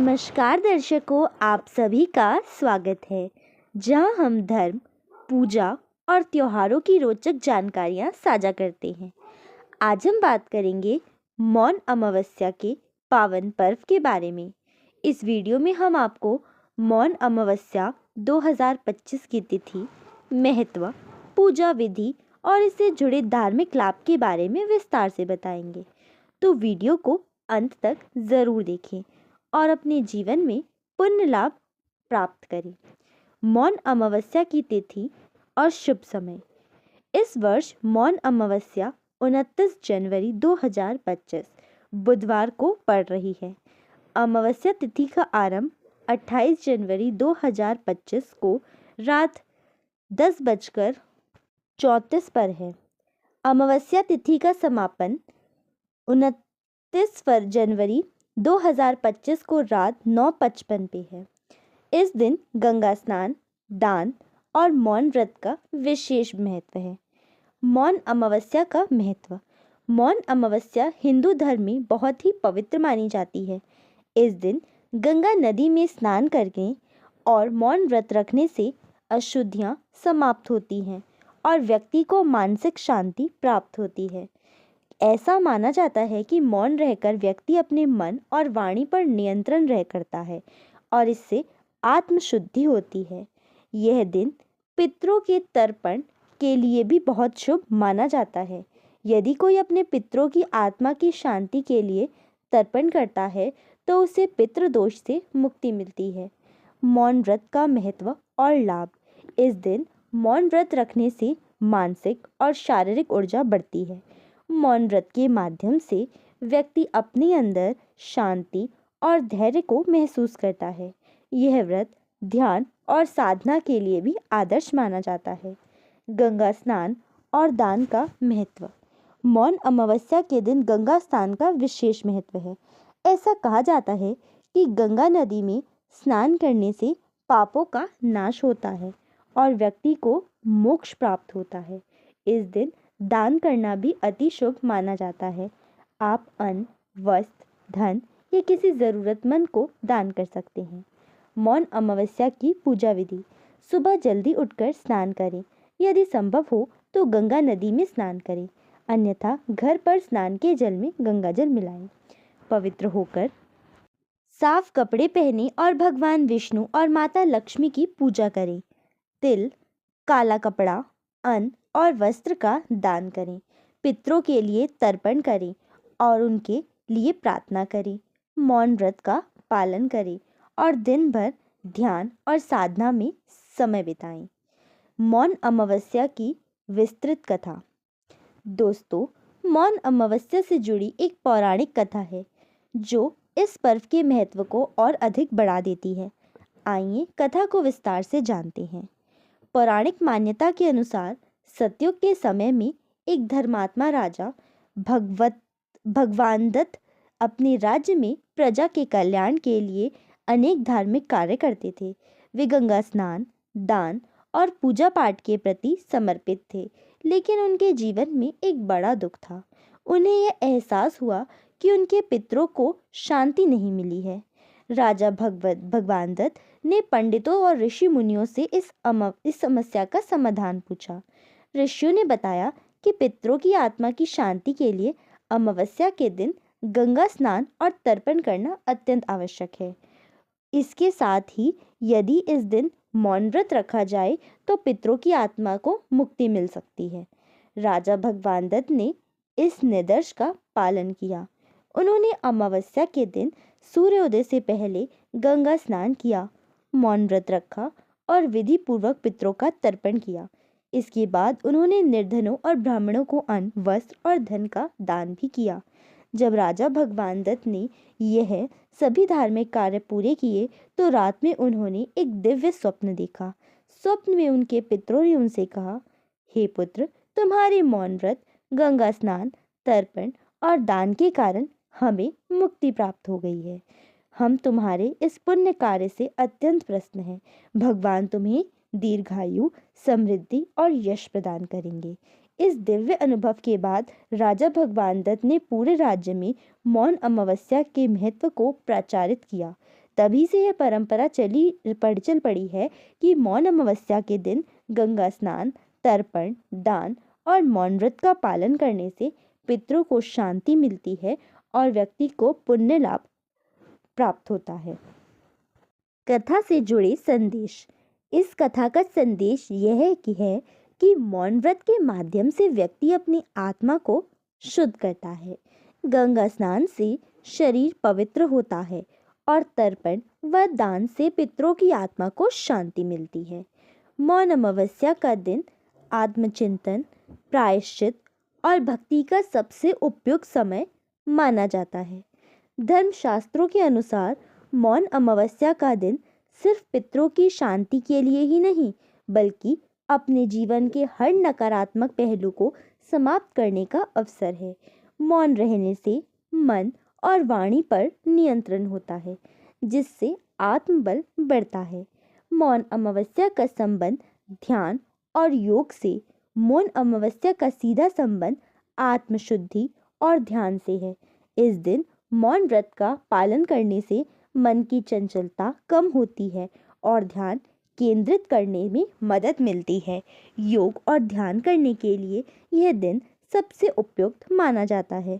नमस्कार दर्शकों, आप सभी का स्वागत है जहां हम धर्म, पूजा और त्योहारों की रोचक जानकारियां साझा करते हैं। आज हम बात करेंगे मौन अमावस्या के पावन पर्व के बारे में। इस वीडियो में हम आपको मौन अमावस्या 2025 की तिथि, महत्व, पूजा विधि और इससे जुड़े धार्मिक लाभ के बारे में विस्तार से बताएंगे। तो वीडियो को अंत तक ज़रूर देखें और अपने जीवन में पुण्य लाभ प्राप्त करें। मौन अमावस्या की तिथि और शुभ समय। इस वर्ष मौन अमावस्या 29 जनवरी 2025 बुधवार को पड़ रही है। अमावस्या तिथि का आरंभ 28 जनवरी 2025 को रात 10:34 पर है। अमावस्या तिथि का समापन 29 जनवरी 2025 को रात 9:55 पे है। इस दिन गंगा स्नान, दान और मौन व्रत का विशेष महत्व है। मौन अमावस्या का महत्व। मौन अमावस्या हिंदू धर्म में बहुत ही पवित्र मानी जाती है। इस दिन गंगा नदी में स्नान करके और मौन व्रत रखने से अशुद्धियां समाप्त होती हैं और व्यक्ति को मानसिक शांति प्राप्त होती है। ऐसा माना जाता है कि मौन रहकर व्यक्ति अपने मन और वाणी पर नियंत्रण रह करता है और इससे आत्मशुद्धि होती है। यह दिन पितरों के तर्पण के लिए भी बहुत शुभ माना जाता है। यदि कोई अपने पितरों की आत्मा की शांति के लिए तर्पण करता है तो उसे पितृदोष से मुक्ति मिलती है। मौन व्रत का महत्व और लाभ। इस दिन मौन व्रत रखने से मानसिक और शारीरिक ऊर्जा बढ़ती है। मौन व्रत के माध्यम से व्यक्ति अपने अंदर शांति और धैर्य को महसूस करता है। यह व्रत ध्यान और साधना के लिए भी आदर्श माना जाता है। गंगा स्नान और दान का महत्व। मौन अमावस्या के दिन गंगा स्नान का विशेष महत्व है। ऐसा कहा जाता है कि गंगा नदी में स्नान करने से पापों का नाश होता है और व्यक्ति को मोक्ष प्राप्त होता है। इस दिन दान करना भी अति शुभ माना जाता है। आप अन्न, वस्त्र, धन या किसी ज़रूरतमंद को दान कर सकते हैं। मौन अमावस्या की पूजा विधि। सुबह जल्दी उठकर स्नान करें। यदि संभव हो तो गंगा नदी में स्नान करें, अन्यथा घर पर स्नान के जल में गंगा जल मिलाएं। पवित्र होकर साफ कपड़े पहने और भगवान विष्णु और माता लक्ष्मी की पूजा करें। तिल, काला कपड़ा, अन्न और वस्त्र का दान करें। पितरों के लिए तर्पण करें और उनके लिए प्रार्थना करें। मौन व्रत का पालन करें और दिन भर ध्यान और साधना में समय बिताएं। मौन अमावस्या की विस्तृत कथा। दोस्तों, मौन अमावस्या से जुड़ी एक पौराणिक कथा है जो इस पर्व के महत्व को और अधिक बढ़ा देती है। आइए कथा को विस्तार से जानते हैं। पौराणिक मान्यता के अनुसार सतयुग के समय में एक धर्मात्मा राजा भगवानदत्त अपने राज्य में प्रजा के कल्याण के लिए अनेक धार्मिक कार्य करते थे। वे गंगा स्नान, दान और पूजा पाठ के प्रति समर्पित थे, लेकिन उनके जीवन में एक बड़ा दुख था। उन्हें यह एहसास हुआ कि उनके पितरों को शांति नहीं मिली है। राजा भगवानदत्त ने पंडितों और ऋषि मुनियों से इस समस्या का समाधान पूछा। ऋषियों ने बताया कि पितरों की आत्मा की शांति के लिए अमावस्या के दिन गंगा स्नान और तर्पण करना अत्यंत आवश्यक है। इसके साथ ही यदि इस दिन मौन व्रत रखा जाए तो पितरों की आत्मा को मुक्ति मिल सकती है। राजा भगवानदत्त ने इस निर्देश का पालन किया। उन्होंने अमावस्या के दिन सूर्योदय से पहले गंगा स्नान किया, मौन व्रत रखा और विधि पूर्वक पितरों का तर्पण किया। इसके बाद उन्होंने निर्धनों और ब्राह्मणों को अन्न, वस्त्र और धन का दान भी किया। जब राजा भगवानदत्त ने यह सभी धार्मिक कार्य पूरे किए तो रात में उन्होंने एक दिव्य स्वप्न देखा। स्वप्न में उनके पितरों ने उनसे कहा, हे पुत्र, तुम्हारे मौन व्रत, गंगा स्नान, तर्पण और दान के कारण हमें मुक्ति प्राप्त हो गई है। हम तुम्हारे इस पुण्य कार्य से अत्यंत प्रसन्न हैं। भगवान तुम्हें दीर्घायु, समृद्धि और यश प्रदान करेंगे। इस दिव्य अनुभव के बाद राजा भगवानदत्त ने पूरे राज्य में मौन अमावस्या के महत्व को प्रचारित किया तभी से यह परंपरा चल पड़ी है कि मौन अमावस्या के दिन गंगा स्नान, तर्पण, दान और मौन व्रत का पालन करने से पितरों को शांति मिलती है और व्यक्ति को पुण्य लाभ प्राप्त होता है। कथा से जुड़े संदेश। इस कथा का संदेश यह है कि मौन व्रत के माध्यम से व्यक्ति अपनी आत्मा को शुद्ध करता है। गंगा स्नान से शरीर पवित्र होता है और तर्पण व दान से पितरों की आत्मा को शांति मिलती है। मौन अमावस्या का दिन आत्मचिंतन, प्रायश्चित और भक्ति का सबसे उपयुक्त समय माना जाता है। धर्मशास्त्रों के अनुसार मौन अमावस्या का दिन सिर्फ पितरों की शांति के लिए ही नहीं, बल्कि अपने जीवन के हर नकारात्मक पहलू को समाप्त करने का अवसर है। मौन रहने से मन और वाणी पर नियंत्रण होता है, जिससे आत्मबल बढ़ता है। मौन अमावस्या का संबंध ध्यान और योग से। मौन अमावस्या का सीधा संबंध आत्मशुद्धि और ध्यान से है। इस दिन मौन व्रत का पालन करने से मन की चंचलता कम होती है और ध्यान केंद्रित करने में मदद मिलती है। योग और ध्यान करने के लिए यह दिन सबसे उपयुक्त माना जाता है।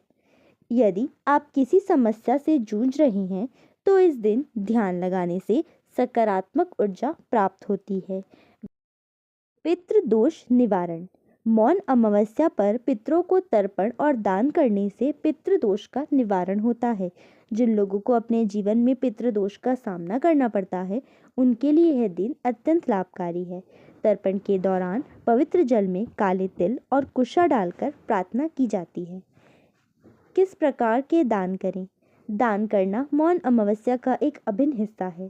यदि आप किसी समस्या से जूझ रहे हैं तो इस दिन ध्यान लगाने से सकारात्मक ऊर्जा प्राप्त होती है। पितृदोष निवारण। मौन अमावस्या पर पितरों को तर्पण और दान करने से पितृदोष का निवारण होता है। जिन लोगों को अपने जीवन में पितृदोष का सामना करना पड़ता है, उनके लिए यह दिन अत्यंत लाभकारी है। तर्पण के दौरान पवित्र जल में काले तिल और कुशा डालकर प्रार्थना की जाती है। किस प्रकार के दान करें? दान करना मौन अमावस्या का एक अभिन्न हिस्सा है।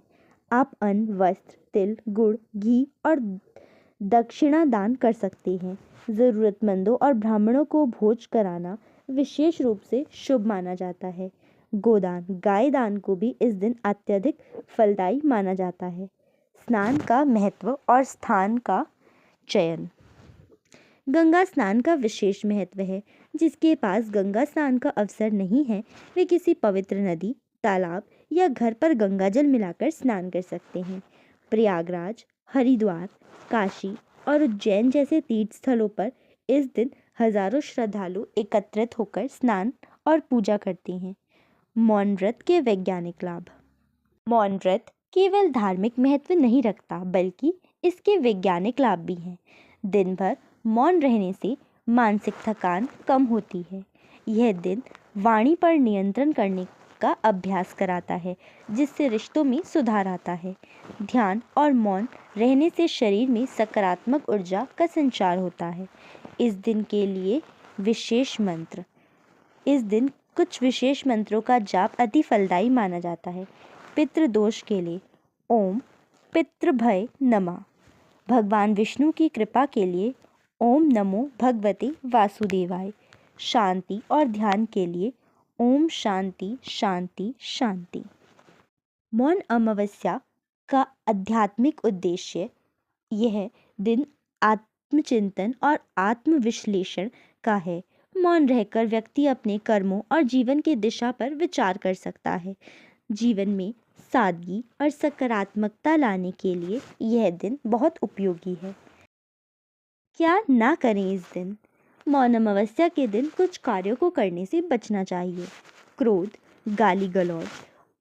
आप अन्न, वस्त्र, तिल, गुड़, घी और दक्षिणा दान कर सकते हैं। जरूरतमंदों और ब्राह्मणों को भोज कराना विशेष रूप से शुभ माना जाता है। गोदान, गाय दान को भी इस दिन अत्यधिक फलदायी माना जाता है। स्नान का महत्व और स्थान का चयन। गंगा स्नान का विशेष महत्व है। जिसके पास गंगा स्नान का अवसर नहीं है, वे किसी पवित्र नदी, तालाब या घर पर गंगा जल मिलाकर स्नान कर सकते हैं। प्रयागराज, हरिद्वार, काशी और उज्जैन जैसे तीर्थ स्थलों पर इस दिन हजारों श्रद्धालु एकत्रित होकर स्नान और पूजा करते हैं। मौन व्रत के वैज्ञानिक लाभ। मौन व्रत केवल धार्मिक महत्व नहीं रखता, बल्कि इसके वैज्ञानिक लाभ भी हैं। दिन भर मौन रहने से मानसिक थकान कम होती है। यह दिन वाणी पर नियंत्रण करने का अभ्यास कराता है, जिससे रिश्तों में सुधार आता है। ध्यान और मौन रहने से शरीर में सकारात्मक ऊर्जा का संचार होता है। इस दिन के लिए विशेष मंत्र। इस दिन कुछ विशेष मंत्रों का जाप अति फलदायी माना जाता है। पितृदोष के लिए ओम पितृभय नमः। भगवान विष्णु की कृपा के लिए ओम नमो भगवते वासुदेवाय। शांति और ध्यान के लिए ओम शांति शांति शांति। मौन अमावस्या का आध्यात्मिक उद्देश्य। यह दिन आत्मचिंतन और आत्मविश्लेषण का है। मौन रहकर व्यक्ति अपने कर्मों और जीवन की दिशा पर विचार कर सकता है। जीवन में सादगी और सकारात्मकता लाने के लिए यह दिन बहुत उपयोगी है। क्या ना करें इस दिन? मौन अमावस्या के दिन कुछ कार्यों को करने से बचना चाहिए। क्रोध, गाली गलौज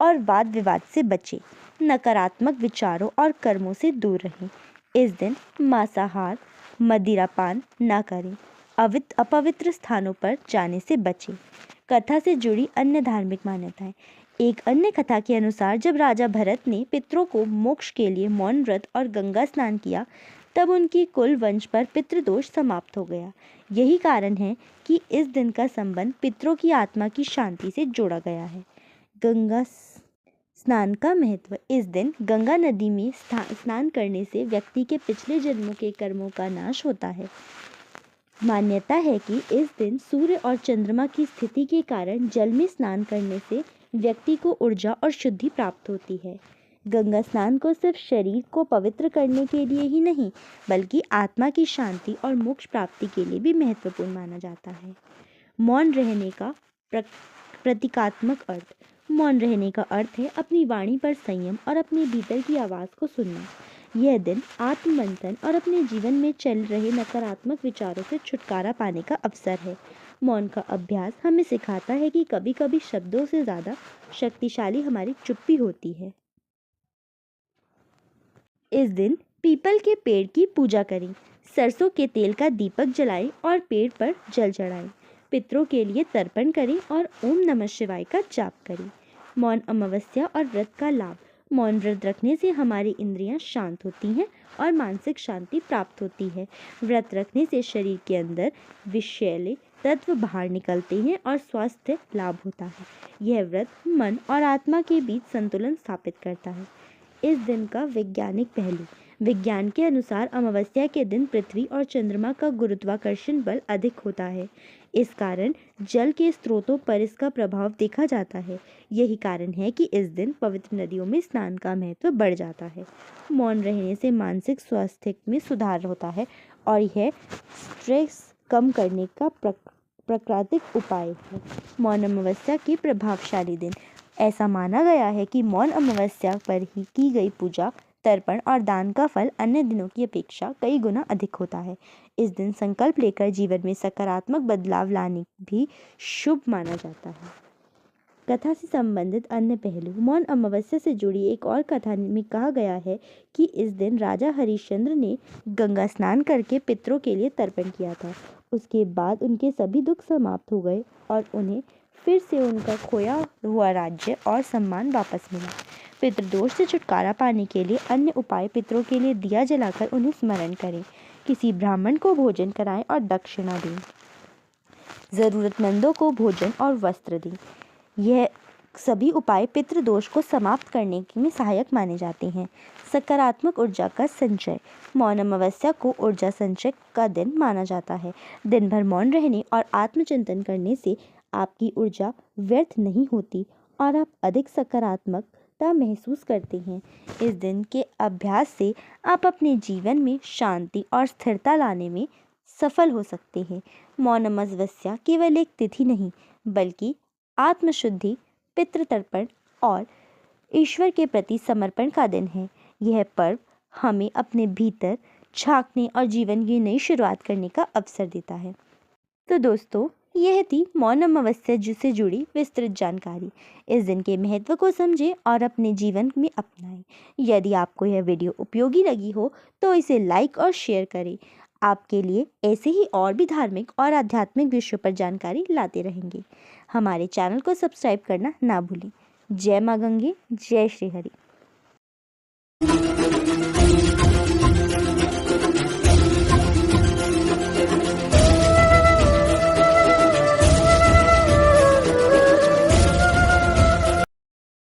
और वाद विवाद से बचें। नकारात्मक विचारों और कर्मों से दूर रहें। इस दिन मांसाहार, मदिरापान ना करें। अपवित्र स्थानों पर जाने से बचें। कथा से जुड़ी अन्य धार्मिक मान्यताएं। एक अन्य कथा के अनुसार जब राजा भरत ने पितरों को मोक्ष के लिए मौन व्रत और गंगा स्नान किया, तब उनकी कुल वंश पर पितृदोष समाप्त हो गया। यही कारण है कि इस दिन का संबंध पितरों की आत्मा की शांति से जोड़ा गया है। गंगा स्नान का महत्व। इस दिन गंगा नदी में स्नान करने से व्यक्ति के पिछले जन्मों के कर्मों का नाश होता है। मान्यता है कि इस दिन सूर्य और चंद्रमा की स्थिति के कारण जल में स्नान करने से व्यक्ति को ऊर्जा और शुद्धि प्राप्त होती है। गंगा स्नान को सिर्फ शरीर को पवित्र करने के लिए ही नहीं, बल्कि आत्मा की शांति और मोक्ष प्राप्ति के लिए भी महत्वपूर्ण माना जाता है। मौन रहने का प्रतीकात्मक अर्थ। मौन रहने का अर्थ है अपनी वाणी पर संयम और अपने भीतर की आवाज़ को सुनना। यह दिन आत्ममंथन और अपने जीवन में चल रहे नकारात्मक विचारों से छुटकारा पाने का अवसर है। मौन का अभ्यास हमें सिखाता है कि कभी कभी शब्दों से ज़्यादा शक्तिशाली हमारी चुप्पी होती है। इस दिन पीपल के पेड़ की पूजा करें, सरसों के तेल का दीपक जलाएं और पेड़ पर जल चढ़ाएं। पितरों के लिए तर्पण करें और ओम नमः शिवाय का जाप करें। मौन अमावस्या और व्रत का लाभ। मौन व्रत रखने से हमारी इंद्रियां शांत होती हैं और मानसिक शांति प्राप्त होती है। व्रत रखने से शरीर के अंदर विषैले तत्व बाहर निकलते हैं और स्वास्थ्य लाभ होता है। यह व्रत मन और आत्मा के बीच संतुलन स्थापित करता है। इस दिन का वैज्ञानिक पहलू। विज्ञान के अनुसार अमावस्या के दिन पृथ्वी और चंद्रमा का गुरुत्वाकर्षण बल अधिक होता है। इस कारण जल के स्रोतों पर इसका प्रभाव देखा जाता है। यही कारण है कि इस दिन पवित्र नदियों में स्नान का महत्व बढ़ जाता है। मौन रहने से मानसिक स्वास्थ्य में सुधार होता है और यह स्ट्रेस कम करने का प्राकृतिक उपाय है। मौन अमावस्या के प्रभावशाली दिन। ऐसा माना गया है कि मौन अमावस्या पर ही की गई पूजा, तर्पण और दान का फल अन्य दिनों की अपेक्षा कई गुना अधिक होता है। इस दिन संकल्प लेकर जीवन में सकारात्मक बदलाव लाने भी शुभ माना जाता है। कथा से संबंधित अन्य पहलू। मौन अमावस्या से जुड़ी एक और कथा में कहा गया है कि इस दिन राजा हरिश्चंद्र ने गंगा स्नान करके पितरों के लिए तर्पण किया था। उसके बाद उनके सभी दुख समाप्त हो गए और उन्हें फिर से उनका खोया हुआ राज्य और सम्मान वापस मिला। पितृदोष से छुटकारा पाने के लिए अन्य उपाय। पितरों के लिए दिया जलाकर उन्हें स्मरण करें, किसी ब्राह्मण को भोजन कराएं और दक्षिणा दें, जरूरतमंदों को भोजन और वस्त्र दें। यह सभी उपाय पितृदोष को समाप्त करने में सहायक माने जाते हैं। सकारात्मक ऊर्जा का संचय। मौन अमावस्या को ऊर्जा संचय का दिन माना जाता है। दिन भर मौन रहने और आत्मचिंतन करने से आपकी ऊर्जा व्यर्थ नहीं होती और आप अधिक सकारात्मकता महसूस करते हैं। इस दिन के अभ्यास से आप अपने जीवन में शांति और स्थिरता लाने में सफल हो सकते हैं। मौन अमावस्या केवल एक तिथि नहीं, बल्कि आत्मशुद्धि, पितृतर्पण और ईश्वर के प्रति समर्पण का दिन है। यह पर्व हमें अपने भीतर झांकने और जीवन की नई शुरुआत करने का अवसर देता है। तो दोस्तों, यह थी मौन अमावस्या से जुड़ी विस्तृत जानकारी। इस दिन के महत्व को समझें और अपने जीवन में अपनाएं। यदि आपको यह वीडियो उपयोगी लगी हो तो इसे लाइक और शेयर करें। आपके लिए ऐसे ही और भी धार्मिक और आध्यात्मिक विषयों पर जानकारी लाते रहेंगे। हमारे चैनल को सब्सक्राइब करना ना भूलें। जय माँ गंगे, जय श्री हरि।